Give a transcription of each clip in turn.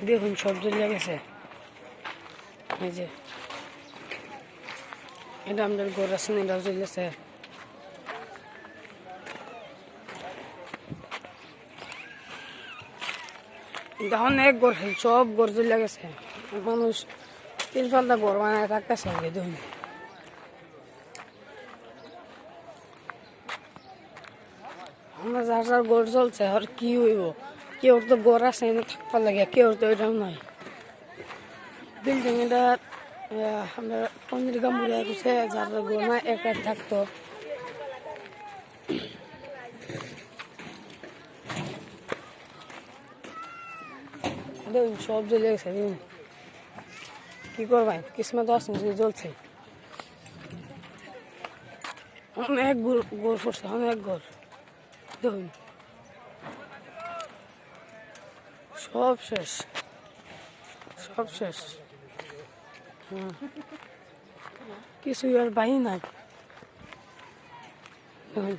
দেখুন সব জ্বলে গেছে। এই যে এটা আমাদের ঘর আছে, এটাও জ্বলেছে। এখন এক ঘর সব ঘর জ্বলে গেছে। মানুষ তিরপালটা ঘর বানায় থাকতেছে। দেখুন আমরা যার যার ঘর জ্বলছে, আর কি হইব? কেউ তো ঘর আছে এনে থাকবার লাগে, কেউ তো এটাও নাই। বিল্ডিং এটা আমরা পঞ্জিকা মুড়ে গেছে, যার যার ঘর না একা থাকতো। দেখুন সব জ্বলে গেছে। দেখুন কি করবেন, কিসমত আছে জ্বলছে। অনেক ঘর পড়ছে, অনেক ঘর। দেখুন সব শেষ, সব শেষ। কিছুই আর বাহি নাই। দেখুন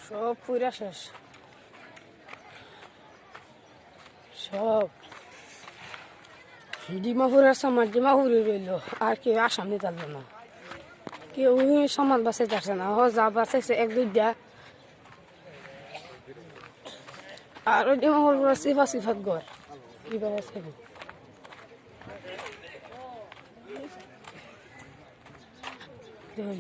সব পুরা শেষ, সব। ডিমাপুরের সামান ডিমাপুরে রইল, আর কেউ আসাম নিতে পারবে না। কেউ সমান বাঁচাইতে আসে না। যা বাঁচাইছে এক দুইটা, আর ওই ডিমাপুর পুরো সিফা সিফাত ঘর কিভাবে বাঁচাইবে? দেখুন